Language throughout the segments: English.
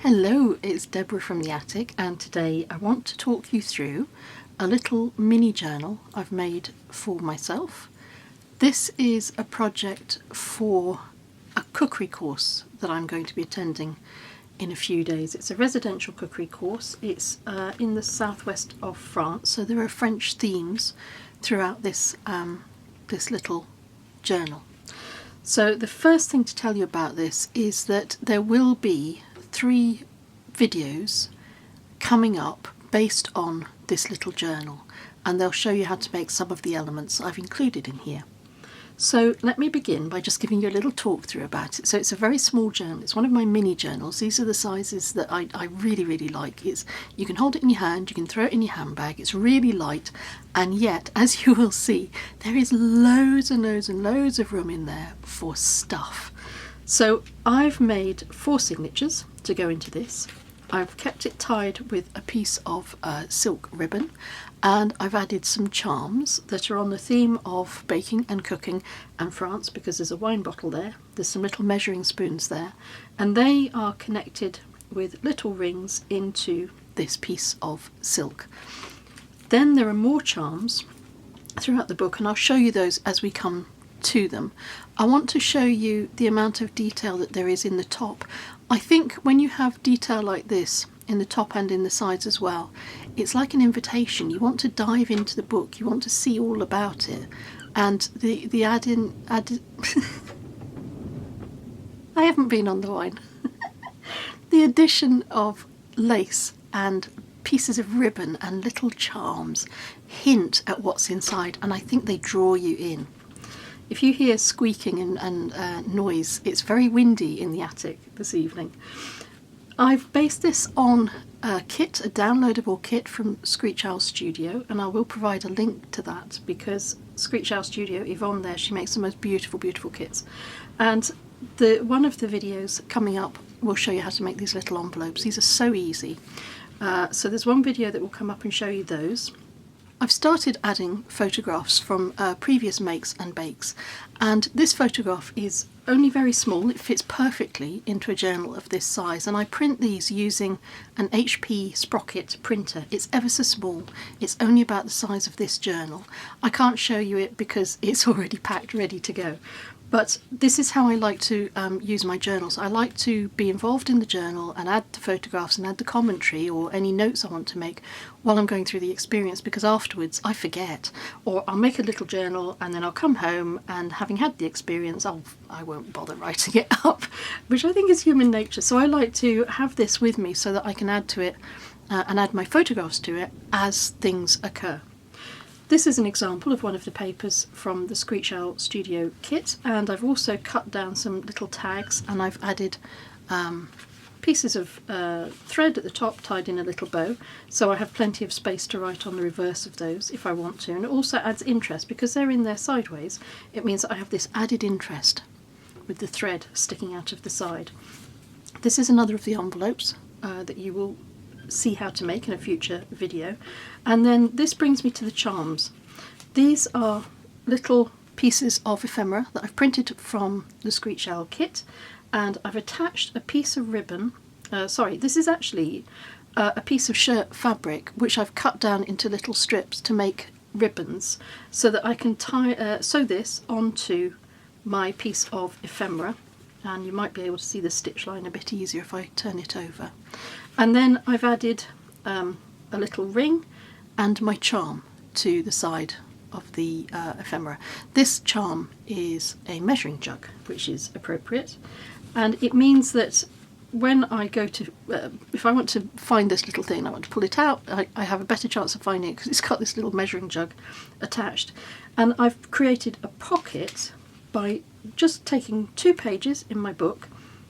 Hello, it's Deborah from the attic, and today I want to talk you through a little mini journal I've made for myself. This is a project for a cookery course that I'm going to be attending in a few days. It's a residential cookery course. It's in the southwest of France, so there are French themes throughout this little journal. So the first thing to tell you about this is that there will be 3 videos coming up based on this little journal, and they'll show you how to make some of the elements I've included in here. So let me begin by just giving you a little talk through about it. So it's a very small journal. It's one of my mini journals. These are the sizes that I really like. You can hold it in your hand, you can throw it in your handbag. It's really light, and yet, as you will see, there is loads and loads of room in there for stuff. So I've made 4 signatures to go into this. I've kept it tied with a piece of silk ribbon, and I've added some charms that are on the theme of baking and cooking and France, because there's a wine bottle there, there's some little measuring spoons there, and they are connected with little rings into this piece of silk. Then there are more charms throughout the book, and I'll show you those as we come to them. I want to show you the amount of detail that there is in the top. I think when you have detail like this in the top and in the sides as well, it's like an invitation. You want to dive into the book, you want to see all about it, and the added I haven't been on the wine. The addition of lace and pieces of ribbon and little charms hint at what's inside, and I think they draw you in. If you hear squeaking and noise, it's very windy in the attic this evening. I've based this on a kit, a downloadable kit from Screech Studio, and I will provide a link to that because Screech Studio, Yvonne there, she makes the most beautiful kits. And one of the videos coming up will show you how to make these little envelopes. These are so easy. So there's one video that will come up and show you those. I've started adding photographs from previous makes and bakes, and this photograph is only very small. It fits perfectly into a journal of this size, and I print these using an HP Sprocket printer. It's ever so small. It's only about the size of this journal. I can't show you it because it's already packed ready to go. But this is how I like to use my journals. I like to be involved in the journal and add the photographs and add the commentary or any notes I want to make while I'm going through the experience, because afterwards I forget. Or I'll make a little journal and then I'll come home, and having had the experience, I won't bother writing it up, which I think is human nature. So I like to have this with me so that I can add to it and add my photographs to it as things occur. This is an example of one of the papers from the Screech Studio kit, and I've also cut down some little tags, and I've added pieces of thread at the top tied in a little bow, so I have plenty of space to write on the reverse of those if I want to. And it also adds interest because they're in there sideways. It means that I have this added interest with the thread sticking out of the side. This is another of the envelopes that you will see how to make in a future video. And then this brings me to the charms. These are little pieces of ephemera that I've printed from the Screech Owl kit, and I've attached a piece of ribbon. This is actually a piece of shirt fabric which I've cut down into little strips to make ribbons, so that I can sew this onto my piece of ephemera, and you might be able to see the stitch line a bit easier if I turn it over. And then I've added a little ring and my charm to the side of the ephemera. This charm is a measuring jug, which is appropriate, and it means that when I go to, if I want to find this little thing, I want to pull it out, I have a better chance of finding it because it's got this little measuring jug attached. And I've created a pocket by just taking 2 pages in my book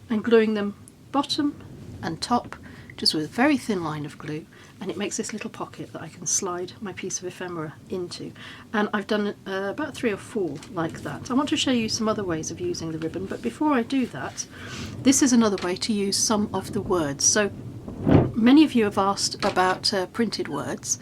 and gluing them bottom and top, just with a very thin line of glue, and it makes this little pocket that I can slide my piece of ephemera into. And I've done about 3 or 4 like that. I want to show you some other ways of using the ribbon, but before I do that, this is another way to use some of the words. So many of you have asked about printed words,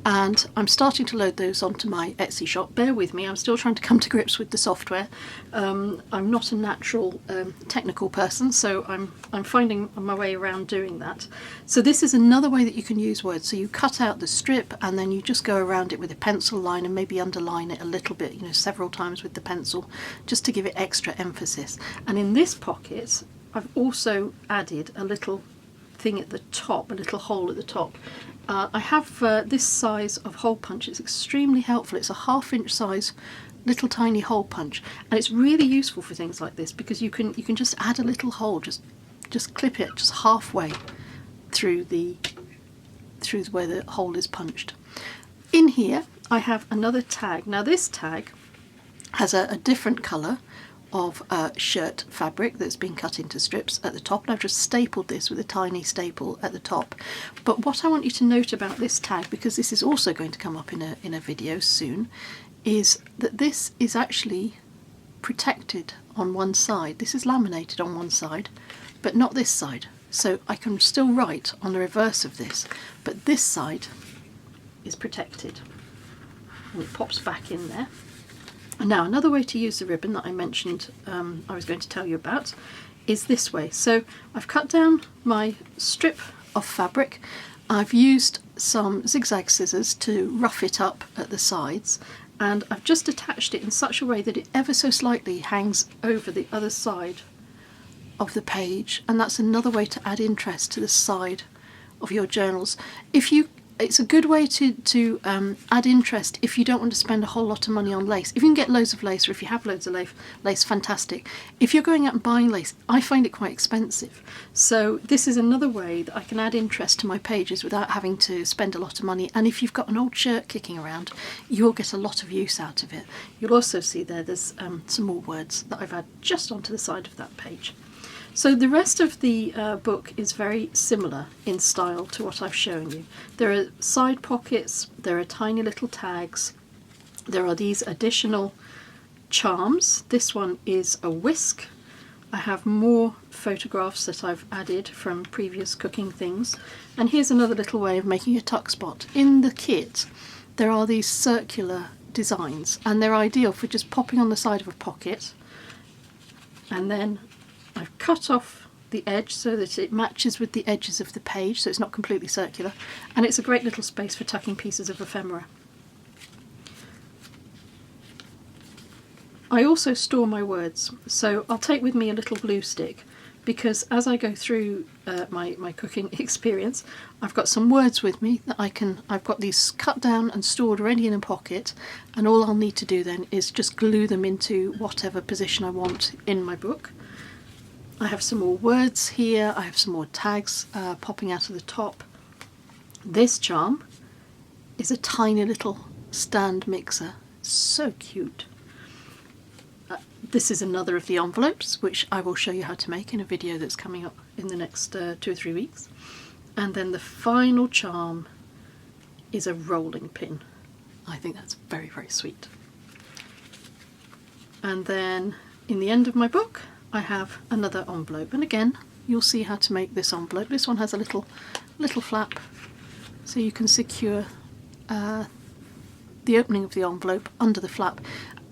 and I'm starting to load those onto my Etsy shop. Bear with me, I'm still trying to come to grips with the software. I'm not a natural technical person, so I'm finding my way around doing that. So this is another way that you can use words. So you cut out the strip and then you just go around it with a pencil line and maybe underline it a little bit, you know, several times with the pencil, just to give it extra emphasis. And in this pocket I've also added a little thing at the top, a little hole at the top. I have this size of hole punch. It's extremely helpful. It's a 1/2 inch size little tiny hole punch, and it's really useful for things like this because you can just add a little hole, just clip it just halfway through where the hole is punched. In here I have another tag. Now this tag has a different colour of shirt fabric that's been cut into strips at the top, and I've just stapled this with a tiny staple at the top. But what I want you to note about this tag, because this is also going to come up in a video soon, is that this is actually protected on one side. This is laminated on one side, but not this side. So I can still write on the reverse of this, but this side is protected. And it pops back in there. And now another way to use the ribbon that I mentioned I was going to tell you about is this way. So I've cut down my strip of fabric. I've used some zigzag scissors to rough it up at the sides, and I've just attached it in such a way that it ever so slightly hangs over the other side of the page, and that's another way to add interest to the side of your journals. It's a good way to add interest if you don't want to spend a whole lot of money on lace. If you can get loads of lace, or if you have loads of lace, fantastic. If you're going out and buying lace, I find it quite expensive. So this is another way that I can add interest to my pages without having to spend a lot of money. And if you've got an old shirt kicking around, you'll get a lot of use out of it. You'll also see there's some more words that I've added just onto the side of that page. So the rest of the book is very similar in style to what I've shown you. There are side pockets, there are tiny little tags, there are these additional charms. This one is a whisk. I have more photographs that I've added from previous cooking things. And here's another little way of making a tuck spot. In the kit there are these circular designs, and they're ideal for just popping on the side of a pocket, and then I've cut off the edge so that it matches with the edges of the page, so it's not completely circular, and it's a great little space for tucking pieces of ephemera. I also store my words, so I'll take with me a little glue stick, because as I go through my cooking experience, I've got some words with me that I've got these cut down and stored already in a pocket, and all I'll need to do then is just glue them into whatever position I want in my book. I have some more words here, I have some more tags popping out of the top. This charm is a tiny little stand mixer, so cute. This is another of the envelopes, which I will show you how to make in a video that's coming up in the next 2 or 3 weeks. And then the final charm is a rolling pin. I think that's very, very sweet. And then in the end of my book I have another envelope, and again you'll see how to make this envelope. This one has a little flap so you can secure the opening of the envelope under the flap.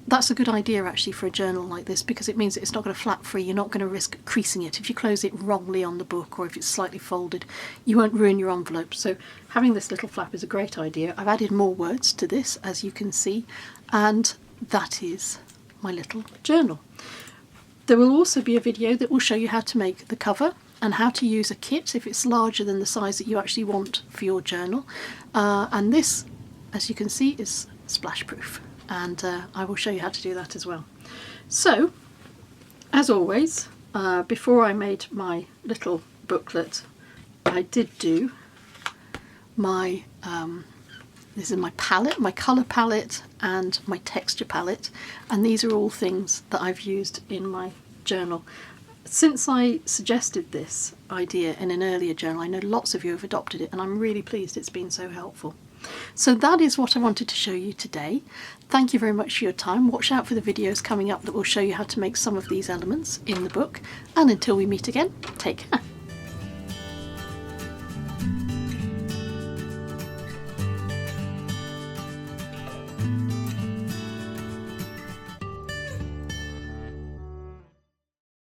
That's a good idea actually for a journal like this, because it means that it's not going to flap free. You're not going to risk creasing it. If you close it wrongly on the book, or if it's slightly folded, you won't ruin your envelope. So having this little flap is a great idea. I've added more words to this, as you can see, and that is my little journal. There will also be a video that will show you how to make the cover and how to use a kit if it's larger than the size that you actually want for your journal. And this, as you can see, is splash proof, and I will show you how to do that as well. So, as always, before I made my little booklet, I did do my this is my palette, my colour palette and my texture palette, and these are all things that I've used in my journal. Since I suggested this idea in an earlier journal, I know lots of you have adopted it, and I'm really pleased it's been so helpful. So that is what I wanted to show you today. Thank you very much for your time. Watch out for the videos coming up that will show you how to make some of these elements in the book, and until we meet again, take care.